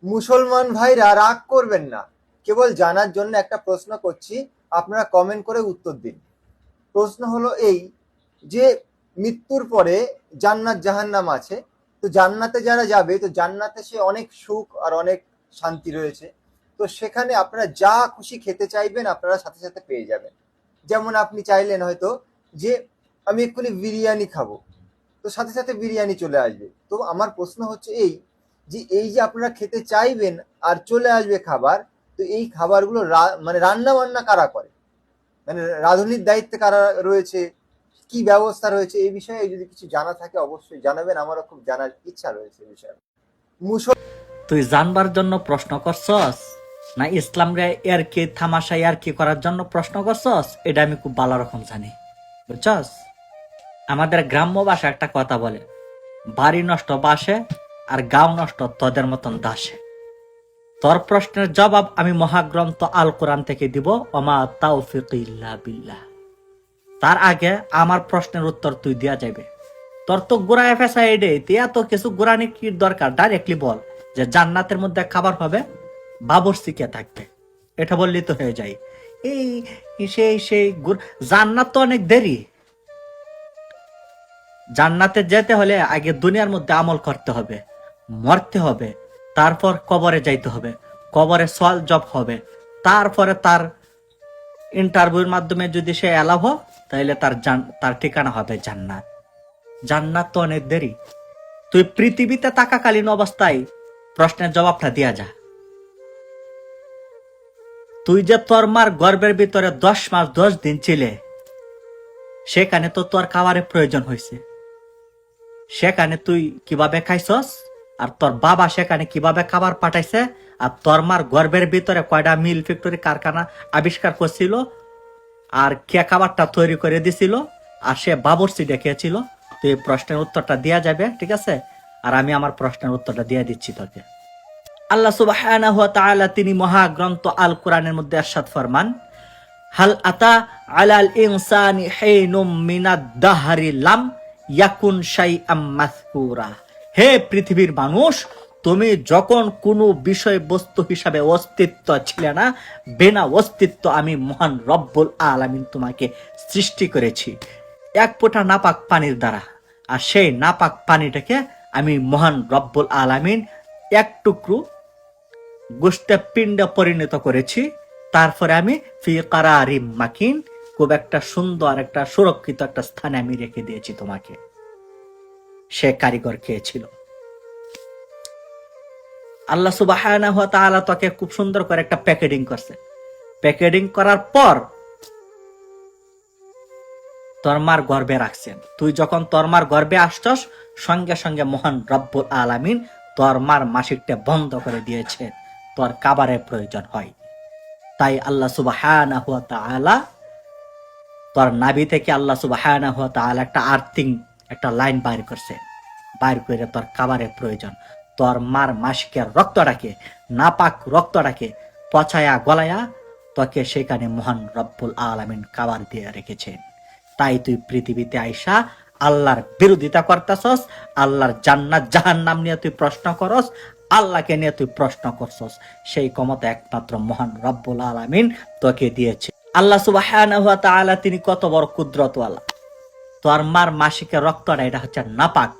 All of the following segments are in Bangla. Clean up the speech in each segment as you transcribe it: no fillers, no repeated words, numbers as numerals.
মুসলমান ভাইরা রাগ করবেন না, কেবল জানার জন্য একটা প্রশ্ন করছি, আপনারা কমেন্ট করে উত্তর দিন। প্রশ্ন হলো এই যে মৃত্যুর পরে জান্নাত জাহান্নাম আছে, তো জান্নাতে যারা যাবে তো জান্নাতে সে অনেক সুখ আর অনেক শান্তি রয়েছে। তো সেখানে আপনারা যা খুশি খেতে চাইবেন আপনারা সাথে সাথে পেয়ে যাবেন। যেমন আপনি চাইলেন হয়তো যে আমি এক্ষুনি বিরিয়ানি খাবো, তো সাথে সাথে বিরিয়ানি চলে আসবে। তো আমার প্রশ্ন হচ্ছে এই যে এই যে আপনারা খেতে চাইবেন আর চলে আসবে খাবার, তো এই খাবারগুলো মানে রান্না বান্না কারা করে, মানে রাঁধুনির দায়িত্বে কারা রয়েছে, কি ব্যবস্থা রয়েছে, এই বিষয়ে যদি কিছু জানা থাকে অবশ্যই জানাবেন, আমারও খুব জানার ইচ্ছা রয়েছে এই বিষয়ে। তুই জানবার জন্য প্রশ্ন করছস না ইসলাম রে এর কি থামাশা আর কি করার জন্য প্রশ্ন করছস? এটা আমি খুব ভালো রকম জানি, বুঝছস? আমাদের গ্রাম্য ভাষা একটা কথা বলে, বাড়ি নষ্ট বাসে আর গাঁও নষ্ট তোদের মতন দাসে। তোর প্রশ্নের জবাব আমি মহাগ্রন্থ আল কোরআন থেকে দিব, ওমা তাওফিক ইল্লা বিল্লাহ। তার আগে আমার প্রশ্নের উত্তর তুই দেয়া যাবে। তোর তো গোড়ায় ফেসা এডে, তুই এত কিছু গোড়ানি কি দরকার? ডাইরেক্টলি বল যে জান্নাতের মধ্যে খাবার হবে, বাবুর্চি কে থাকবে, এটা বললি তো হয়ে যায়। এই সেই জান্নাত তো অনেক দেরি। জান্নাতে যেতে হলে আগে দুনিয়ার মধ্যে আমল করতে হবে, মরতে হবে, তারপর কবরে যাইতে হবে, কবরে সওয়াল জব হবে, তারপরে তার ইন্টারভিউর মাধ্যমে যদি সে এলাভ হয় তাহলে তার ঠিকানা হবে জান্নাত। জান্নাত তো অনেক দেরি। তুই পৃথিবীতে থাকাকালীন অবস্থায় প্রশ্নের জবাবটা দিয়া যা। তুই যে তোর মার গর্ভের ভিতরে 10 মাস 10 দিন ছিলে, সেখানে তো তোর খাবারের প্রয়োজন হয়েছে। সেখানে তুই কিভাবে খাইছস, আর তোর বাবা সেখানে কিভাবে খাবার পাঠাইছে, আর তোর মার গর্ভের ভিতরে কয়টা মিল ফ্যাক্টরি কারখানা আবিষ্কার করছিল, আর কে খাবারটা তৈরি করে দিছিল, আর সে বাবুর্চি ডেকেছিল। তুই এই প্রশ্নের উত্তরটা দেয়া যাবে, ঠিক আছে? আর আমি আমার প্রশ্নের উত্তরটা দিয়ে দিচ্ছি তোকে। আল্লাহ সুবহানাহু ওয়া তাআলা তিনি মহাগ্রন্থ আল কোরআনের মধ্যে ইরশাদ ফরমান, হাল আতা আলাল ইনসানি হিনুম মিনাদ দাহরি লাম ইয়াকুন শাইআম মাযকুরা। হে পৃথিবীর মানুষ, তুমি যখন কোনো বিষয় বস্তু হিসাবে অস্তিত্ব ছিলে না, বিনা অস্তিত্ব আমি মহান রব্বুল আলামিন তোমাকে সৃষ্টি করেছি এক ফোঁটা নাপাক পানির দ্বারা। আর সেই নাপাক পানিটাকে আমি মহান রব্বুল আলামিন এক টুকরো গোস্তে পিণ্ডে পরিণত করেছি। তারপরে আমি ফি কারারিম মাকিন, খুব একটা সুন্দর একটা সুরক্ষিত একটা স্থানে আমি রেখে দিয়েছি তোমাকে। সে কারিগর কে ছিল? আল্লাহ সুবহানাহু ওয়া তাআলা তোকে খুব সুন্দর করে একটা প্যাকেটিং করছে। প্যাকেটিং করার পর তোর মার গর্ভে রাখছেন। তুই যখন তোর মার গর্ভে আসছস, সঙ্গে সঙ্গে মহান রব্বুল আলামিন তোর মার মাসিকটা বন্ধ করে দিয়েছে, তোর খাবারের প্রয়োজন হয়। তাই আল্লাহ সুবহানাহু ওয়া তাআলা তোর নাভি থেকে আল্লাহ সুবহানাহু ওয়া তাআলা একটা আর্থিং একটা লাইন বাইর করছে, বাইর করে তোর খাবারের প্রয়োজন। তোর মার মাসিকের রক্তটাকে, নাপাক রক্তটাকে পচায়া গলায়া তোকে সেখানে মহান রব্বুল আলামিন খাবার দিয়ে রেখেছেন। তাই তুই পৃথিবীতে আইসা আল্লাহর বিরোধিতা করতেছস, আল্লাহর জান্নাত জাহান্নাম নিয়ে তুই প্রশ্ন করস, আল্লাহকে নিয়ে তুই প্রশ্ন করছস। সেই ক্ষমতা একমাত্র মহান রব্বুল আলামিন তোকে দিয়েছে। আল্লাহ সুবহানাহু ওয়া তাআলা তিনি কত বড় কুদরতওয়ালা। তোর মার মাসিকের রক্তটা এটা হচ্ছে নাপাক,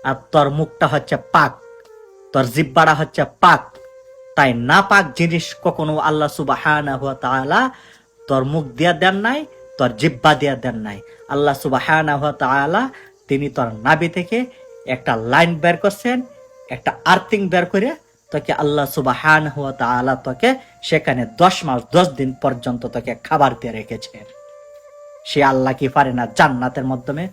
আর তোর মুখটা হচ্ছে পাক, তোর জিহ্বাটা হচ্ছে পাক। তাই নাপাক জিনিস কখনো আল্লাহ সুবহানাহু ওয়া তাআলা তোর মুখ দিয়া দেন নাই, তোর জিহ্বা দিয়া দেন নাই। আল্লাহ সুবহানাহু ওয়া তাআলা তিনি তোর নাভি থেকে একটা লাইন বের করছেন, একটা আর্থিং বের করে তোকে আল্লাহ সুবহানাহু ওয়া তাআলা তোকে সেখানে 10 মাস 10 দিন পর্যন্ত তোকে খাবার দিয়ে রেখেছেন। সে আল্লাহ কি পারে না জান্নাতের মাধ্যমে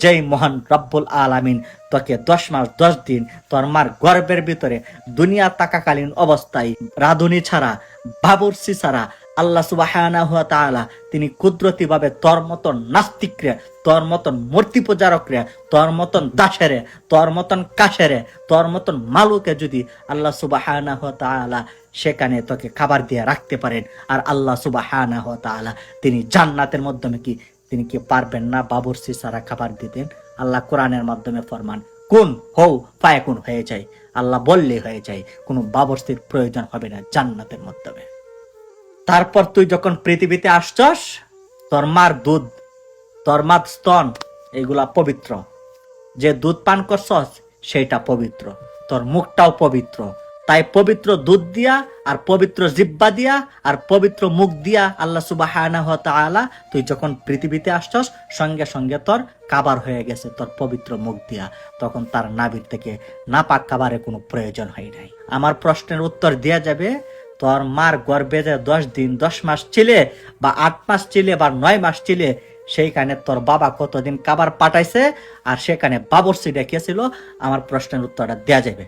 যেই মহান রব্বুল আলামিন তোকে 10 মাস 10 দিন তোর মার গর্ভের ভিতরে দুনিয়া থাকাকালীন অবস্থায় রাঁধুনি ছাড়া, বাবুর্চি ছাড়া আল্লাহ সুবহানাহু ওয়া তাআলা তিনি কুদরতি ভাবে তোর মতন নাস্তিকরে, তোর মতন মূর্তি পূজারকরে, তোর মতন দাসেরে, তোর মতন কাশেরে, তোর মতন মালুকে যদি আল্লাহ সুবহানাহু ওয়া তাআলা সেখানে তোকে খাবার দিয়ে রাখতে পারেন, আর আল্লাহ সুবহানাহু ওয়া তাআলা তিনি জান্নাতের মাধ্যমে কি তিনি কি পারবেন না বাবুর্চি ছাড়া খাবার দিতেন? আল্লাহ কোরআনের মাধ্যমে ফরমান, কুন হও ফায়াকুন হয়ে যায়। আল্লাহ বললেই হয়ে যায়, কোনো বাবরচির প্রয়োজন হবে না জান্নাতের মাধ্যমে। তারপর তুই যখন পৃথিবীতে আসছস, তোর মার দুধ, তোর মার স্তন, এগুলা পবিত্র। যে দুধ পান করছস সেইটা পবিত্র, তোর মুখটাও পবিত্র। তাই পবিত্র দুধ দিয়া আর পবিত্র জিব্বা দিয়া আর পবিত্র মুখ দিয়া আল্লাহ সুবহানাহু ওয়া তাআলা তুই যখন পৃথিবীতে আসছস, সঙ্গে সঙ্গে তোর কাবার হয়ে গেছে তোর পবিত্র মুখ দিয়া। তখন তার নাভির থেকে নাপাক কাবারে কোনো প্রয়োজন হয় নাই। আমার প্রশ্নের উত্তর দেয়া যাবে, তোর মার গর্ভে যে 10 দিন 10 মাস ছিলে বা 8 মাস ছিলে বা 9 মাস ছিলে, সেইখানে তোর বাবা কতদিন কাবার পাঠাইছে আর সেখানে বাবরচি ডেকেছিল, আমার প্রশ্নের উত্তরটা দেয়া যাবে।